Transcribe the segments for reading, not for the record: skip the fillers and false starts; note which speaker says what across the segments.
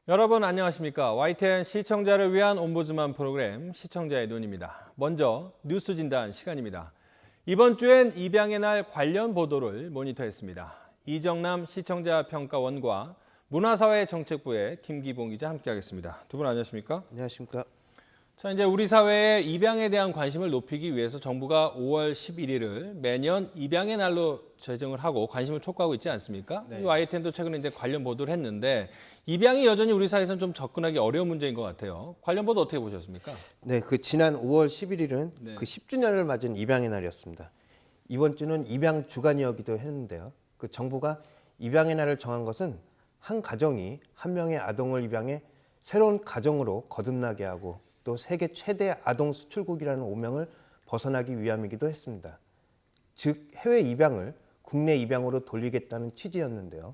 Speaker 1: 여러분 안녕하십니까? YTN 시청자를 위한 옴부즈만 프로그램 시청자의 눈입니다. 먼저 뉴스 진단 시간입니다. 이번 주엔 입양의 날 관련 보도를 모니터했습니다. 이정남 시청자평가원과 문화사회정책부의 김기봉 기자 함께하겠습니다. 두 분 안녕하십니까?
Speaker 2: 안녕하십니까?
Speaker 1: 자, 이제 우리 사회의 입양에 대한 관심을 높이기 위해서 정부가 5월 11일을 매년 입양의 날로 제정을 하고 관심을 촉구하고 있지 않습니까?
Speaker 2: 네.
Speaker 1: YTN도 최근에 이제 관련 보도를 했는데 입양이 여전히 우리 사회에서는 좀 접근하기 어려운 문제인 것 같아요. 관련 보도 어떻게 보셨습니까?
Speaker 2: 네, 지난 5월 11일은
Speaker 1: 네.
Speaker 2: 10주년을 맞은 입양의 날이었습니다. 이번 주는 입양 주간이었기도 했는데요. 정부가 입양의 날을 정한 것은 한 가정이 한 명의 아동을 입양해 새로운 가정으로 거듭나게 하고 또 세계 최대 아동 수출국이라는 오명을 벗어나기 위함이기도 했습니다. 즉 해외 입양을 국내 입양으로 돌리겠다는 취지였는데요.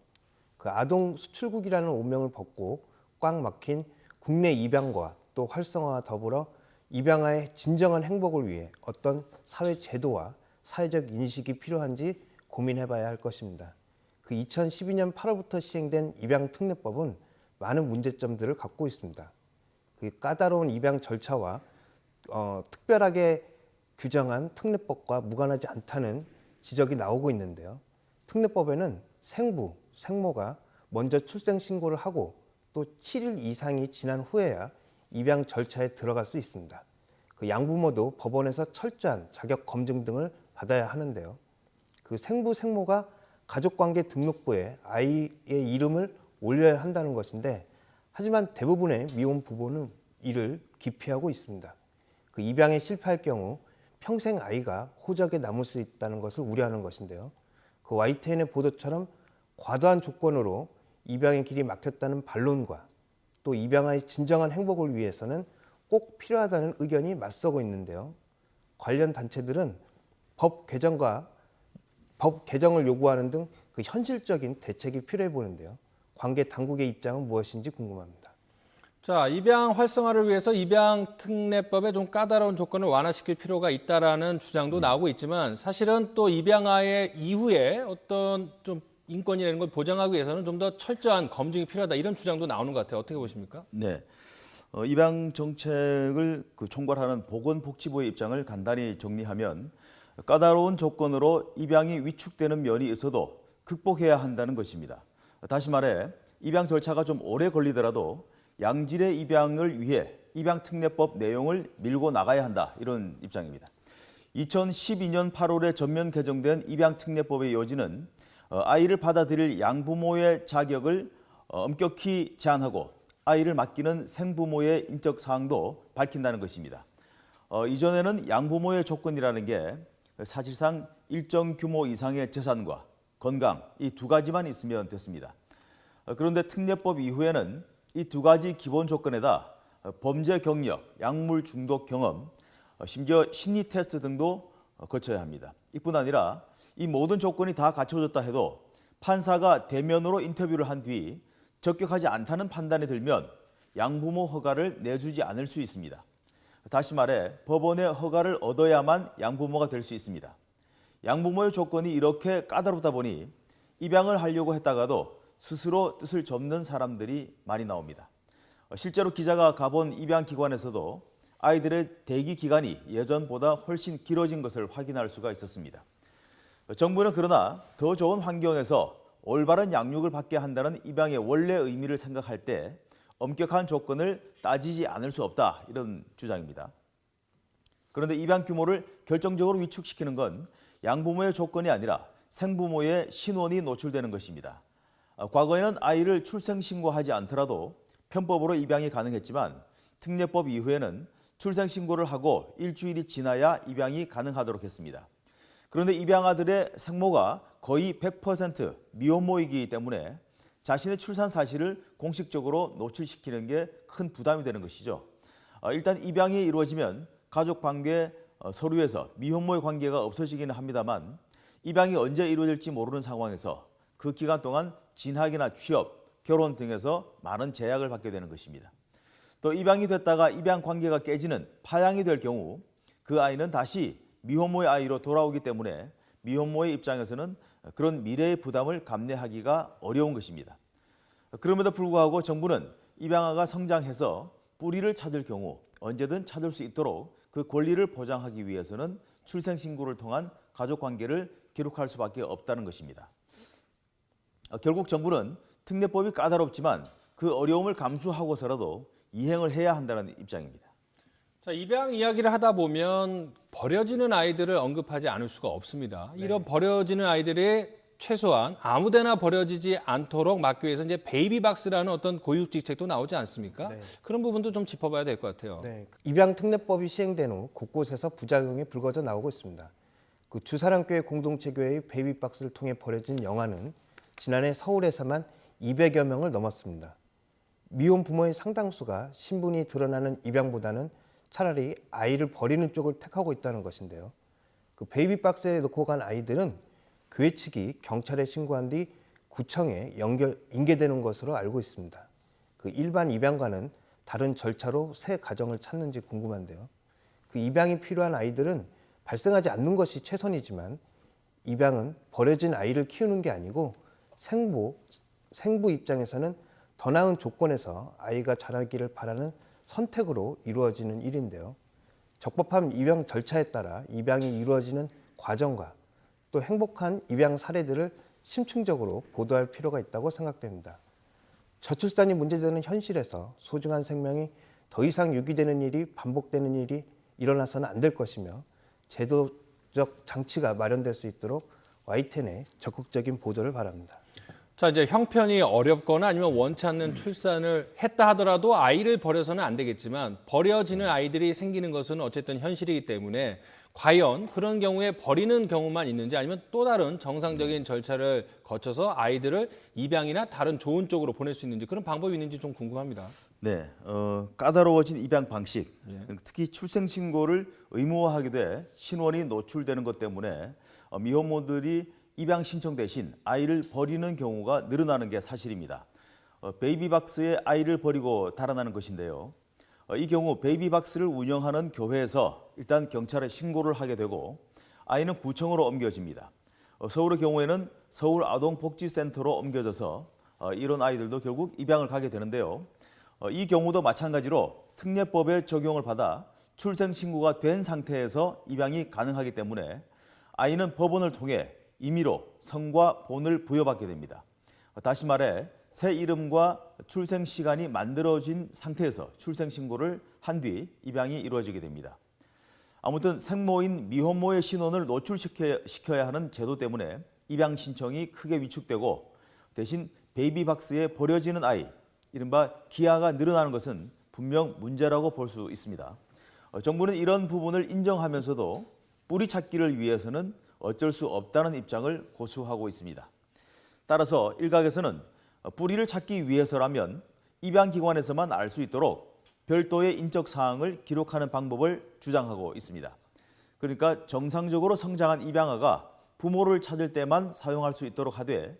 Speaker 2: 아동 수출국이라는 오명을 벗고 꽉 막힌 국내 입양과 또 활성화와 더불어 입양아의 진정한 행복을 위해 어떤 사회 제도와 사회적 인식이 필요한지 고민해봐야 할 것입니다. 2012년 8월부터 시행된 입양특례법은 많은 문제점들을 갖고 있습니다. 까다로운 입양 절차와 특별하게 규정한 특례법과 무관하지 않다는 지적이 나오고 있는데요. 특례법에는 생부, 생모가 먼저 출생 신고를 하고 또 7일 이상이 지난 후에야 입양 절차에 들어갈 수 있습니다. 양부모도 법원에서 철저한 자격 검증 등을 받아야 하는데요. 생부, 생모가 가족관계 등록부에 아이의 이름을 올려야 한다는 것인데 하지만 대부분의 미혼 부부는 이를 기피하고 있습니다. 입양에 실패할 경우 평생 아이가 호적에 남을 수 있다는 것을 우려하는 것인데요. YTN의 보도처럼 과도한 조건으로 입양의 길이 막혔다는 반론과 또 입양아의 진정한 행복을 위해서는 꼭 필요하다는 의견이 맞서고 있는데요. 관련 단체들은 법 개정을 요구하는 등 현실적인 대책이 필요해 보이는데요. 관계 당국의 입장은 무엇인지 궁금합니다.
Speaker 1: 자, 입양 활성화를 위해서 입양특례법에 좀 까다로운 조건을 완화시킬 필요가 있다라는 주장도 나오고 있지만 사실은 또 입양아의 이후에 어떤 좀 인권이라는 걸 보장하기 위해서는 좀 더 철저한 검증이 필요하다 이런 주장도 나오는 것 같아요. 어떻게 보십니까?
Speaker 3: 네, 입양 정책을 총괄하는 보건복지부의 입장을 간단히 정리하면 까다로운 조건으로 입양이 위축되는 면이 있어도 극복해야 한다는 것입니다. 다시 말해 입양 절차가 좀 오래 걸리더라도 양질의 입양을 위해 입양특례법 내용을 밀고 나가야 한다 이런 입장입니다. 2012년 8월에 전면 개정된 입양특례법의 요지는 아이를 받아들일 양부모의 자격을 엄격히 제한하고 아이를 맡기는 생부모의 인적 사항도 밝힌다는 것입니다. 이전에는 양부모의 조건이라는 게 사실상 일정 규모 이상의 재산과 건강 이 두 가지만 있으면 됐습니다. 그런데 특례법 이후에는 이 두 가지 기본 조건에다 범죄 경력, 약물 중독 경험, 심지어 심리 테스트 등도 거쳐야 합니다. 이뿐 아니라 이 모든 조건이 다 갖춰졌다 해도 판사가 대면으로 인터뷰를 한 뒤 적격하지 않다는 판단이 들면 양부모 허가를 내주지 않을 수 있습니다. 다시 말해 법원의 허가를 얻어야만 양부모가 될 수 있습니다. 양부모의 조건이 이렇게 까다롭다 보니 입양을 하려고 했다가도 스스로 뜻을 접는 사람들이 많이 나옵니다. 실제로 기자가 가본 입양기관에서도 아이들의 대기 기간이 예전보다 훨씬 길어진 것을 확인할 수가 있었습니다. 정부는 그러나 더 좋은 환경에서 올바른 양육을 받게 한다는 입양의 원래 의미를 생각할 때 엄격한 조건을 따지지 않을 수 없다 이런 주장입니다. 그런데 입양 규모를 결정적으로 위축시키는 건 양부모의 조건이 아니라 생부모의 신원이 노출되는 것입니다. 과거에는 아이를 출생신고하지 않더라도 편법으로 입양이 가능했지만 특례법 이후에는 출생신고를 하고 일주일이 지나야 입양이 가능하도록 했습니다. 그런데 입양아들의 생모가 거의 100% 미혼모이기 때문에 자신의 출산 사실을 공식적으로 노출시키는 게 큰 부담이 되는 것이죠. 일단 입양이 이루어지면 가족관계 서류에서 미혼모의 관계가 없어지기는 합니다만 입양이 언제 이루어질지 모르는 상황에서 그 기간 동안 진학이나 취업, 결혼 등에서 많은 제약을 받게 되는 것입니다. 또 입양이 됐다가 입양 관계가 깨지는 파양이 될 경우 그 아이는 다시 미혼모의 아이로 돌아오기 때문에 미혼모의 입장에서는 그런 미래의 부담을 감내하기가 어려운 것입니다. 그럼에도 불구하고 정부는 입양아가 성장해서 뿌리를 찾을 경우 언제든 찾을 수 있도록 그 권리를 보장하기 위해서는 출생신고를 통한 가족관계를 기록할 수밖에 없다는 것입니다. 결국 정부는 특례법이 까다롭지만 그 어려움을 감수하고서라도 이행을 해야 한다는 입장입니다.
Speaker 1: 자, 입양 이야기를 하다 보면 버려지는 아이들을 언급하지 않을 수가 없습니다. 이런 버려지는 아이들이 최소한 아무데나 버려지지 않도록 막기 위해서 이제 베이비박스라는 어떤 고육지책도 나오지 않습니까?
Speaker 2: 네.
Speaker 1: 그런 부분도 좀 짚어봐야 될 것 같아요.
Speaker 2: 네, 입양 특례법이 시행된 후 곳곳에서 부작용이 불거져 나오고 있습니다. 그 주사랑교회 공동체교회의 베이비박스를 통해 버려진 영아는 지난해 서울에서만 200여 명을 넘었습니다. 미혼 부모의 상당수가 신분이 드러나는 입양보다는 차라리 아이를 버리는 쪽을 택하고 있다는 것인데요. 그 베이비박스에 놓고 간 아이들은 교회 측이 경찰에 신고한 뒤 구청에 인계되는 것으로 알고 있습니다. 그 일반 입양과는 다른 절차로 새 가정을 찾는지 궁금한데요. 그 입양이 필요한 아이들은 발생하지 않는 것이 최선이지만 입양은 버려진 아이를 키우는 게 아니고 생부 입장에서는 더 나은 조건에서 아이가 자라기를 바라는 선택으로 이루어지는 일인데요. 적법한 입양 절차에 따라 입양이 이루어지는 과정과 또 행복한 입양 사례들을 심층적으로 보도할 필요가 있다고 생각됩니다. 저출산이 문제되는 현실에서 소중한 생명이 더 이상 유기되는 일이 반복되는 일이 일어나서는 안 될 것이며 제도적 장치가 마련될 수 있도록 YTN의 적극적인 보도를 바랍니다.
Speaker 1: 자, 이제 형편이 어렵거나 아니면 원치 않는 출산을 했다 하더라도 아이를 버려서는 안 되겠지만 버려지는 아이들이 생기는 것은 어쨌든 현실이기 때문에 과연 그런 경우에 버리는 경우만 있는지 아니면 또 다른 정상적인 절차를 거쳐서 아이들을 입양이나 다른 좋은 쪽으로 보낼 수 있는지 그런 방법이 있는지 좀 궁금합니다.
Speaker 3: 네, 까다로워진 입양 방식, 특히 출생 신고를 의무화하게 돼 신원이 노출되는 것 때문에 미혼모들이 입양 신청 대신 아이를 버리는 경우가 늘어나는 게 사실입니다. 베이비박스에 아이를 버리고 달아나는 것인데요. 이 경우 베이비박스를 운영하는 교회에서 일단 경찰에 신고를 하게 되고 아이는 구청으로 옮겨집니다. 서울의 경우에는 서울아동복지센터로 옮겨져서 이런 아이들도 결국 입양을 가게 되는데요. 이 경우도 마찬가지로 특례법의 적용을 받아 출생 신고가 된 상태에서 입양이 가능하기 때문에 아이는 법원을 통해 임의로 성과 본을 부여받게 됩니다. 다시 말해 새 이름과 출생 시간이 만들어진 상태에서 출생 신고를 한 뒤 입양이 이루어지게 됩니다. 아무튼 생모인 미혼모의 신원을 노출시켜야 하는 제도 때문에 입양 신청이 크게 위축되고 대신 베이비박스에 버려지는 아이, 이른바 기아가 늘어나는 것은 분명 문제라고 볼 수 있습니다. 정부는 이런 부분을 인정하면서도 뿌리 찾기를 위해서는 어쩔 수 없다는 입장을 고수하고 있습니다. 따라서 일각에서는 뿌리를 찾기 위해서라면 입양기관에서만 알 수 있도록 별도의 인적 사항을 기록하는 방법을 주장하고 있습니다. 그러니까 정상적으로 성장한 입양아가 부모를 찾을 때만 사용할 수 있도록 하되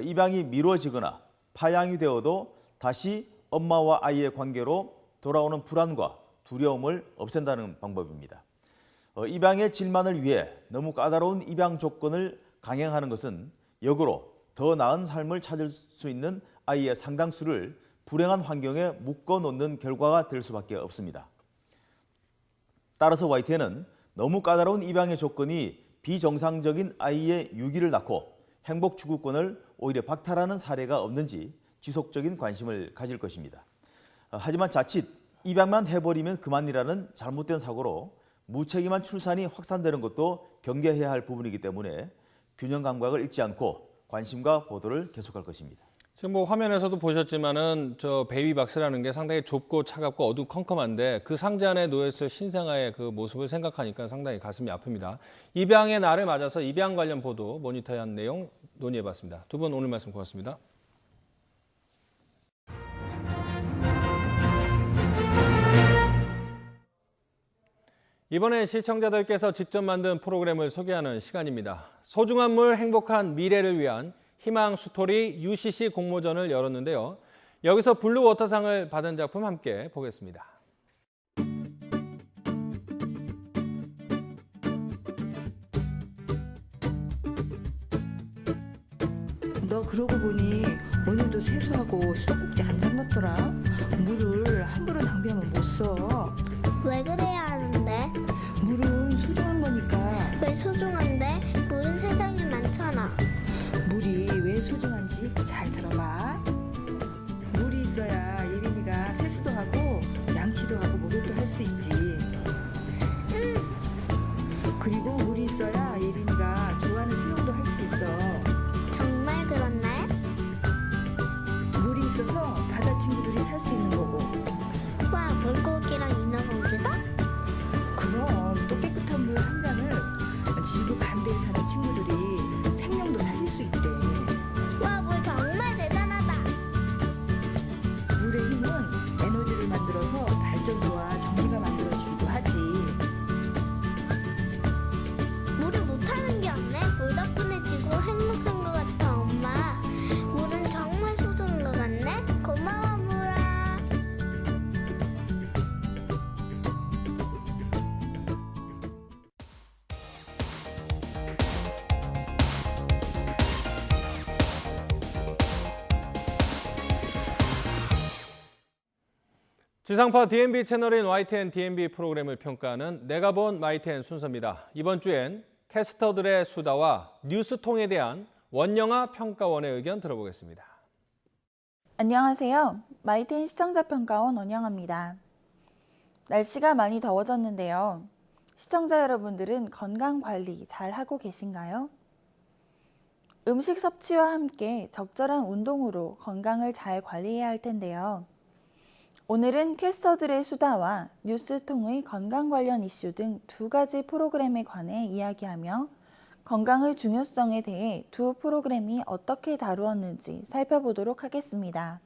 Speaker 3: 입양이 미뤄지거나 파양이 되어도 다시 엄마와 아이의 관계로 돌아오는 불안과 두려움을 없앤다는 방법입니다. 입양의 질만을 위해 너무 까다로운 입양 조건을 강행하는 것은 역으로 더 나은 삶을 찾을 수 있는 아이의 상당수를 불행한 환경에 묶어놓는 결과가 될 수밖에 없습니다. 따라서 YTN은 너무 까다로운 입양의 조건이 비정상적인 아이의 유기를 낳고 행복 추구권을 오히려 박탈하는 사례가 없는지 지속적인 관심을 가질 것입니다. 하지만 자칫 입양만 해버리면 그만이라는 잘못된 사고로 무책임한 출산이 확산되는 것도 경계해야 할 부분이기 때문에 균형 감각을 잃지 않고 관심과 보도를 계속할 것입니다.
Speaker 1: 지금 뭐 화면에서도 보셨지만은 저 베이비박스라는 게 상당히 좁고 차갑고 어두컴컴한데 그 상자 안에 놓여있을 신생아의 그 모습을 생각하니까 상당히 가슴이 아픕니다. 입양의 날을 맞아서 입양 관련 보도 모니터한 내용 논의해봤습니다. 두 분 오늘 말씀 고맙습니다. 이번엔 시청자들께서 직접 만든 프로그램을 소개하는 시간입니다. 소중한 물 행복한 미래를 위한 희망 스토리 UCC 공모전을 열었는데요. 여기서 블루워터상을 받은 작품 함께 보겠습니다.
Speaker 4: 너 그러고 보니 오늘도 세수하고 수도꼭지 안 잠갔더라. 물을 함부로 낭비하면 못 써.
Speaker 5: 왜 그래야 하는데?
Speaker 4: 물은 소중한 거니까.
Speaker 5: 왜 소중한데? 물은 세상에 많잖아.
Speaker 4: 물이 왜 소중한지 잘 들어봐. 물이 있어야 예린이가 세수도 하고 양치도 하고 목욕도 할 수 있지. 그리고 물이 있어야 예린이가 좋아하는 수영도 할 수 있어.
Speaker 5: 정말 그렇네?
Speaker 4: 물이 있어서 바다 친구들이 살 수 있는 거고.
Speaker 5: 와, 물고기랑 인어공주도?
Speaker 4: 그럼 또 깨끗한 물 한 잔을 지구 반대에 사는 친구들이 생명도 살릴 수 있대.
Speaker 5: 와, 물 정말 대단하다.
Speaker 4: 물의 힘은 에너지를 만들어서 발전소와 전기가 만들어지기도 하지.
Speaker 5: 물을 못하는 게 없네. 물 덕분에 지구 행복한 것 같아, 엄마. 물은 정말 소중한 것 같네. 고마워, 물아.
Speaker 1: 지상파 DMB 채널인 YTN DMB 프로그램을 평가하는 내가 본 YTN 순서입니다. 이번 주엔 캐스터들의 수다와 뉴스통에 대한 원영아 평가원의 의견 들어보겠습니다.
Speaker 6: 안녕하세요. 마이텐 시청자평가원 원영아입니다. 날씨가 많이 더워졌는데요. 시청자 여러분들은 건강관리 잘 하고 계신가요? 음식 섭취와 함께 적절한 운동으로 건강을 잘 관리해야 할 텐데요. 오늘은 캐스터들의 수다와 뉴스통의 건강 관련 이슈 등 두 가지 프로그램에 관해 이야기하며 건강의 중요성에 대해 두 프로그램이 어떻게 다루었는지 살펴보도록 하겠습니다.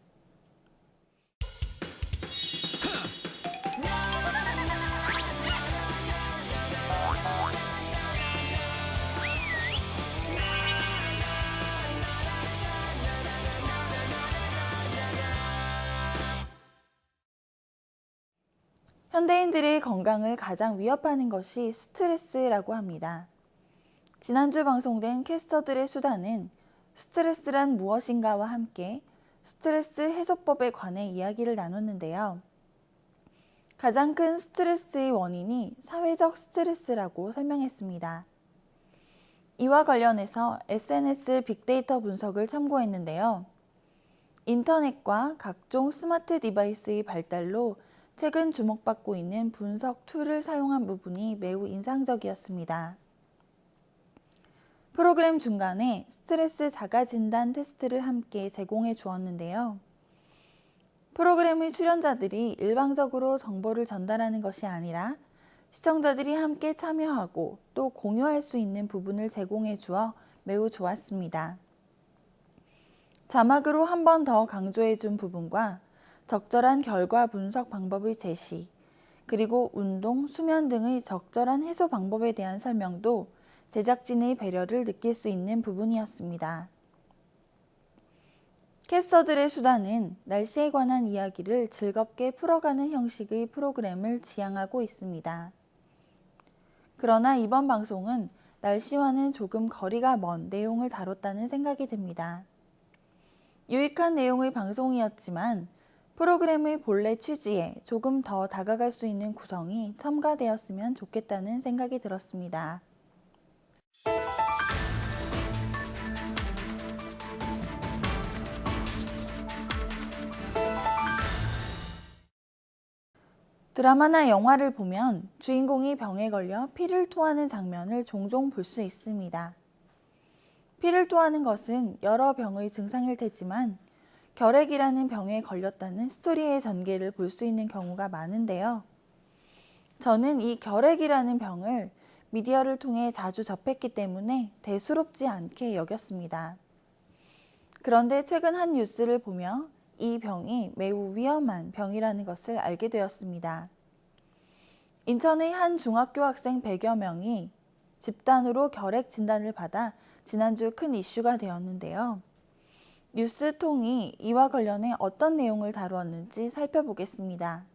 Speaker 6: 현대인들의 건강을 가장 위협하는 것이 스트레스라고 합니다. 지난주 방송된 캐스터들의 수다는 스트레스란 무엇인가와 함께 스트레스 해소법에 관해 이야기를 나눴는데요. 가장 큰 스트레스의 원인이 사회적 스트레스라고 설명했습니다. 이와 관련해서 SNS 빅데이터 분석을 참고했는데요. 인터넷과 각종 스마트 디바이스의 발달로 최근 주목받고 있는 분석 툴을 사용한 부분이 매우 인상적이었습니다. 프로그램 중간에 스트레스 자가진단 테스트를 함께 제공해 주었는데요. 프로그램의 출연자들이 일방적으로 정보를 전달하는 것이 아니라 시청자들이 함께 참여하고 또 공유할 수 있는 부분을 제공해 주어 매우 좋았습니다. 자막으로 한 번 더 강조해 준 부분과 적절한 결과 분석 방법의 제시, 그리고 운동, 수면 등의 적절한 해소 방법에 대한 설명도 제작진의 배려를 느낄 수 있는 부분이었습니다. 캐스터들의 수다는 날씨에 관한 이야기를 즐겁게 풀어가는 형식의 프로그램을 지향하고 있습니다. 그러나 이번 방송은 날씨와는 조금 거리가 먼 내용을 다뤘다는 생각이 듭니다. 유익한 내용의 방송이었지만 프로그램의 본래 취지에 조금 더 다가갈 수 있는 구성이 첨가되었으면 좋겠다는 생각이 들었습니다. 드라마나 영화를 보면 주인공이 병에 걸려 피를 토하는 장면을 종종 볼 수 있습니다. 피를 토하는 것은 여러 병의 증상일 테지만 결핵이라는 병에 걸렸다는 스토리의 전개를 볼 수 있는 경우가 많은데요. 저는 이 결핵이라는 병을 미디어를 통해 자주 접했기 때문에 대수롭지 않게 여겼습니다. 그런데 최근 한 뉴스를 보며 이 병이 매우 위험한 병이라는 것을 알게 되었습니다. 인천의 한 중학교 학생 100여 명이 집단으로 결핵 진단을 받아 지난주 큰 이슈가 되었는데요. 뉴스통이 이와 관련해 어떤 내용을 다루었는지 살펴보겠습니다.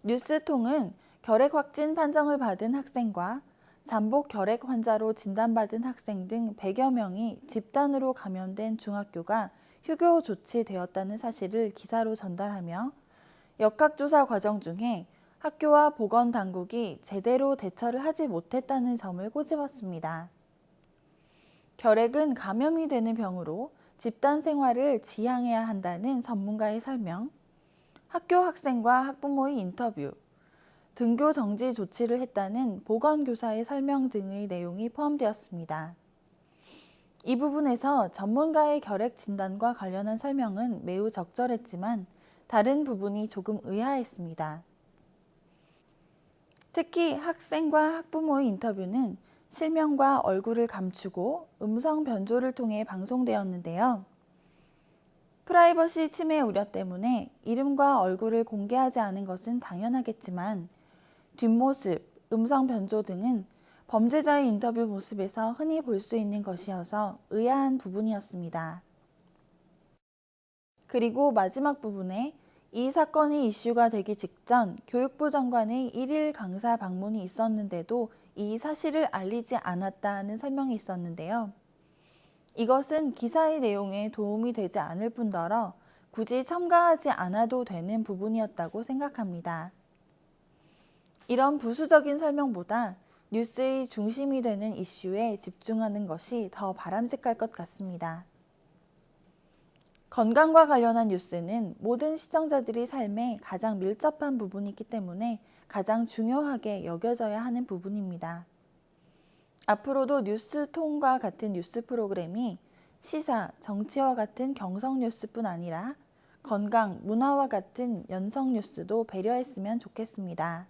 Speaker 6: 뉴스통은 결핵 확진 판정을 받은 학생과 잠복 결핵 환자로 진단받은 학생 등 100여 명이 집단으로 감염된 중학교가 휴교 조치되었다는 사실을 기사로 전달하며 역학조사 과정 중에 학교와 보건당국이 제대로 대처를 하지 못했다는 점을 꼬집었습니다. 결핵은 감염이 되는 병으로 집단 생활을 지향해야 한다는 전문가의 설명, 학교 학생과 학부모의 인터뷰, 등교 정지 조치를 했다는 보건교사의 설명 등의 내용이 포함되었습니다. 이 부분에서 전문가의 결핵 진단과 관련한 설명은 매우 적절했지만 다른 부분이 조금 의아했습니다. 특히 학생과 학부모의 인터뷰는 실명과 얼굴을 감추고 음성 변조를 통해 방송되었는데요. 프라이버시 침해 우려 때문에 이름과 얼굴을 공개하지 않은 것은 당연하겠지만 뒷모습, 음성 변조 등은 범죄자의 인터뷰 모습에서 흔히 볼 수 있는 것이어서 의아한 부분이었습니다. 그리고 마지막 부분에 이 사건이 이슈가 되기 직전 교육부 장관의 1일 강사 방문이 있었는데도 이 사실을 알리지 않았다는 설명이 있었는데요. 이것은 기사의 내용에 도움이 되지 않을 뿐더러 굳이 첨가하지 않아도 되는 부분이었다고 생각합니다. 이런 부수적인 설명보다 뉴스의 중심이 되는 이슈에 집중하는 것이 더 바람직할 것 같습니다. 건강과 관련한 뉴스는 모든 시청자들의 삶에 가장 밀접한 부분이기 때문에 가장 중요하게 여겨져야 하는 부분입니다. 앞으로도 뉴스통과 같은 뉴스 프로그램이 시사, 정치와 같은 경성 뉴스뿐 아니라 건강, 문화와 같은 연성 뉴스도 배려했으면 좋겠습니다.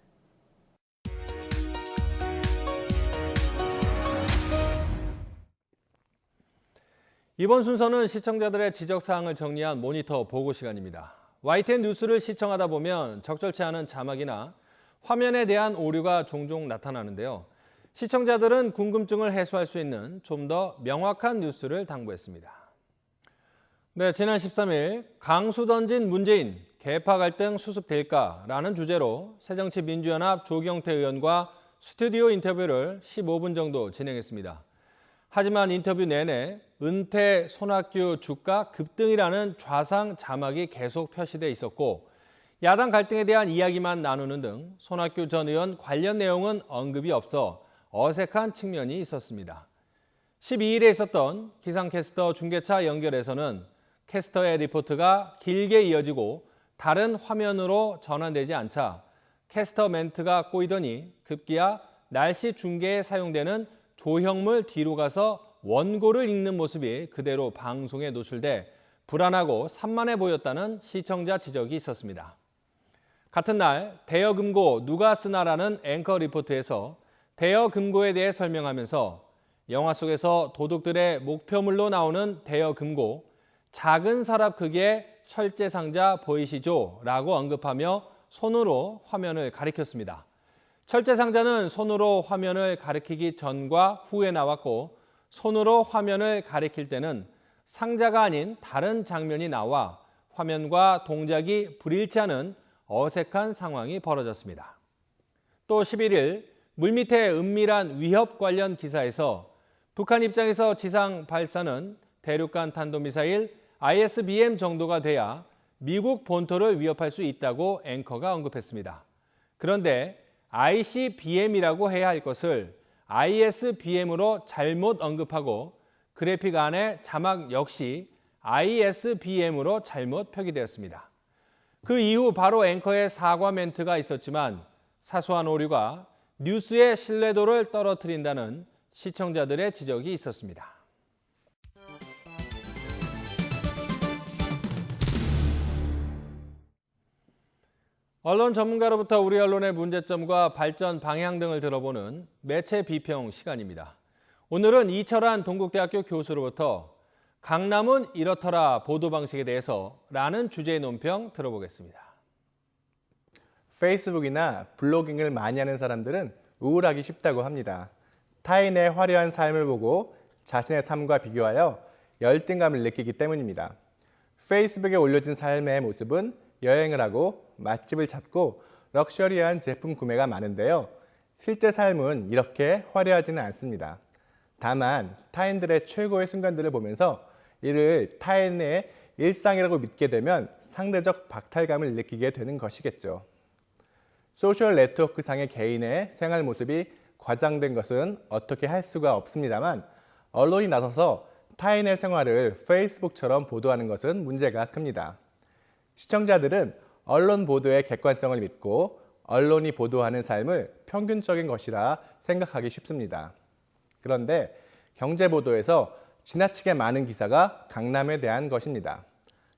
Speaker 1: 이번 순서는 시청자들의 지적사항을 정리한 모니터 보고 시간입니다. YTN 뉴스를 시청하다 보면 적절치 않은 자막이나 화면에 대한 오류가 종종 나타나는데요. 시청자들은 궁금증을 해소할 수 있는 좀 더 명확한 뉴스를 당부했습니다. 네, 지난 13일 강수 던진 문재인, 계파 갈등 수습될까라는 주제로 새정치민주연합 조경태 의원과 스튜디오 인터뷰를 15분 정도 진행했습니다. 하지만 인터뷰 내내 은퇴 손학규 주가 급등이라는 좌상 자막이 계속 표시돼 있었고 야당 갈등에 대한 이야기만 나누는 등 손학규 전 의원 관련 내용은 언급이 없어 어색한 측면이 있었습니다. 12일에 있었던 기상캐스터 중계차 연결에서는 캐스터의 리포트가 길게 이어지고 다른 화면으로 전환되지 않자 캐스터 멘트가 꼬이더니 급기야 날씨 중계에 사용되는 조형물 뒤로 가서 원고를 읽는 모습이 그대로 방송에 노출돼 불안하고 산만해 보였다는 시청자 지적이 있었습니다. 같은 날 대여금고 누가 쓰나라는 앵커 리포트에서 대여금고에 대해 설명하면서 영화 속에서 도둑들의 목표물로 나오는 대여금고, 작은 서랍 크기의 철제상자 보이시죠? 라고 언급하며 손으로 화면을 가리켰습니다. 철제상자는 손으로 화면을 가리키기 전과 후에 나왔고 손으로 화면을 가리킬 때는 상자가 아닌 다른 장면이 나와 화면과 동작이 불일치하는 어색한 상황이 벌어졌습니다. 또 11일 물밑의 은밀한 위협 관련 기사에서 북한 입장에서 지상 발사는 대륙간 탄도미사일 ISBM 정도가 돼야 미국 본토를 위협할 수 있다고 앵커가 언급했습니다. 그런데 ICBM이라고 해야 할 것을 ISBM으로 잘못 언급하고 그래픽 안에 자막 역시 ISBM으로 잘못 표기되었습니다. 그 이후 바로 앵커의 사과 멘트가 있었지만 사소한 오류가 뉴스의 신뢰도를 떨어뜨린다는 시청자들의 지적이 있었습니다. 언론 전문가로부터 우리 언론의 문제점과 발전 방향 등을 들어보는 매체 비평 시간입니다. 오늘은 이철환 동국대학교 교수로부터 강남은 이렇더라 보도 방식에 대해서 라는 주제의 논평 들어보겠습니다.
Speaker 7: 페이스북이나 블로깅을 많이 하는 사람들은 우울하기 쉽다고 합니다. 타인의 화려한 삶을 보고 자신의 삶과 비교하여 열등감을 느끼기 때문입니다. 페이스북에 올려진 삶의 모습은 여행을 하고 맛집을 찾고 럭셔리한 제품 구매가 많은데요. 실제 삶은 이렇게 화려하지는 않습니다. 다만 타인들의 최고의 순간들을 보면서 이를 타인의 일상이라고 믿게 되면 상대적 박탈감을 느끼게 되는 것이겠죠. 소셜 네트워크상의 개인의 생활 모습이 과장된 것은 어떻게 할 수가 없습니다만 언론이 나서서 타인의 생활을 페이스북처럼 보도하는 것은 문제가 큽니다. 시청자들은 언론 보도의 객관성을 믿고 언론이 보도하는 삶을 평균적인 것이라 생각하기 쉽습니다. 그런데 경제 보도에서 지나치게 많은 기사가 강남에 대한 것입니다.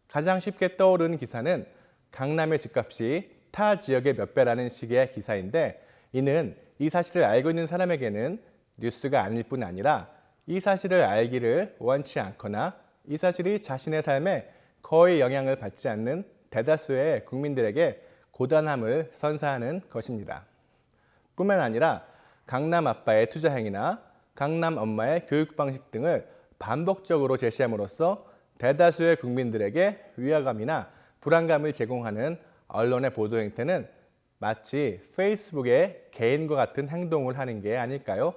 Speaker 7: 가장 쉽게 떠오르는 기사는 강남의 집값이 타 지역의 몇 배라는 식의 기사인데 이는 이 사실을 알고 있는 사람에게는 뉴스가 아닐 뿐 아니라 이 사실을 알기를 원치 않거나 이 사실이 자신의 삶에 거의 영향을 받지 않는 대다수의 국민들에게 고단함을 선사하는 것입니다. 뿐만 아니라 강남 아빠의 투자 행위나 강남 엄마의 교육 방식 등을 반복적으로 제시함으로써 대다수의 국민들에게 위화감이나 불안감을 제공하는 언론의 보도 행태는 마치 페이스북의 개인과 같은 행동을 하는 게 아닐까요?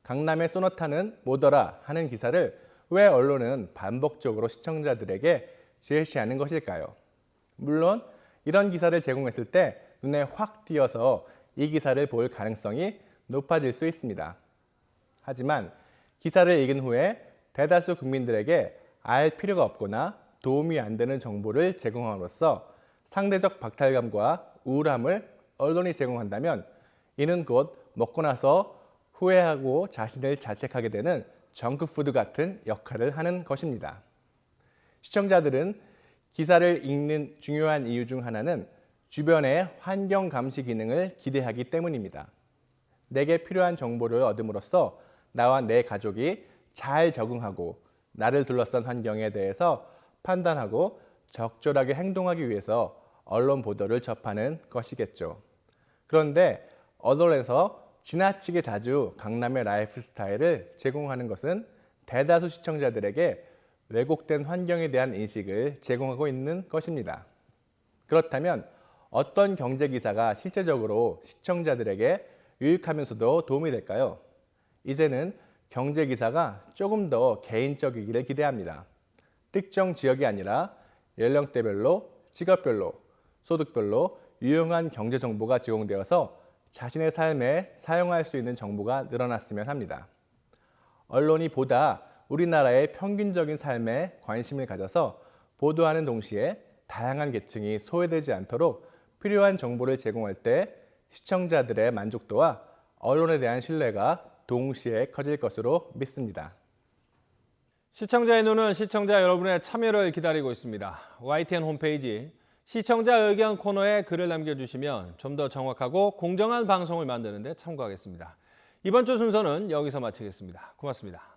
Speaker 7: 강남의 소나타는 뭐더라 하는 기사를 왜 언론은 반복적으로 시청자들에게 제시하는 것일까요? 물론 이런 기사를 제공했을 때 눈에 확 띄어서 이 기사를 볼 가능성이 높아질 수 있습니다. 하지만 기사를 읽은 후에 대다수 국민들에게 알 필요가 없거나 도움이 안 되는 정보를 제공함으로써 상대적 박탈감과 우울함을 언론이 제공한다면 이는 곧 먹고 나서 후회하고 자신을 자책하게 되는 정크푸드 같은 역할을 하는 것입니다. 시청자들은 기사를 읽는 중요한 이유 중 하나는 주변의 환경 감시 기능을 기대하기 때문입니다. 내게 필요한 정보를 얻음으로써 나와 내 가족이 잘 적응하고 나를 둘러싼 환경에 대해서 판단하고 적절하게 행동하기 위해서 언론 보도를 접하는 것이겠죠. 그런데 언론에서 지나치게 자주 강남의 라이프 스타일을 제공하는 것은 대다수 시청자들에게 왜곡된 환경에 대한 인식을 제공하고 있는 것입니다. 그렇다면 어떤 경제 기사가 실제적으로 시청자들에게 유익하면서도 도움이 될까요? 이제는 경제 기사가 조금 더 개인적이기를 기대합니다. 특정 지역이 아니라 연령대별로, 직업별로, 소득별로 유용한 경제 정보가 제공되어서 자신의 삶에 사용할 수 있는 정보가 늘어났으면 합니다. 언론이 보다 우리나라의 평균적인 삶에 관심을 가져서 보도하는 동시에 다양한 계층이 소외되지 않도록 필요한 정보를 제공할 때 시청자들의 만족도와 언론에 대한 신뢰가 동시에 커질 것으로 믿습니다.
Speaker 1: 시청자의 눈은 시청자 여러분의 참여를 기다리고 있습니다. YTN 홈페이지 시청자 의견 코너에 글을 남겨주시면 좀 더 정확하고 공정한 방송을 만드는 데 참고하겠습니다. 이번 주 순서는 여기서 마치겠습니다. 고맙습니다.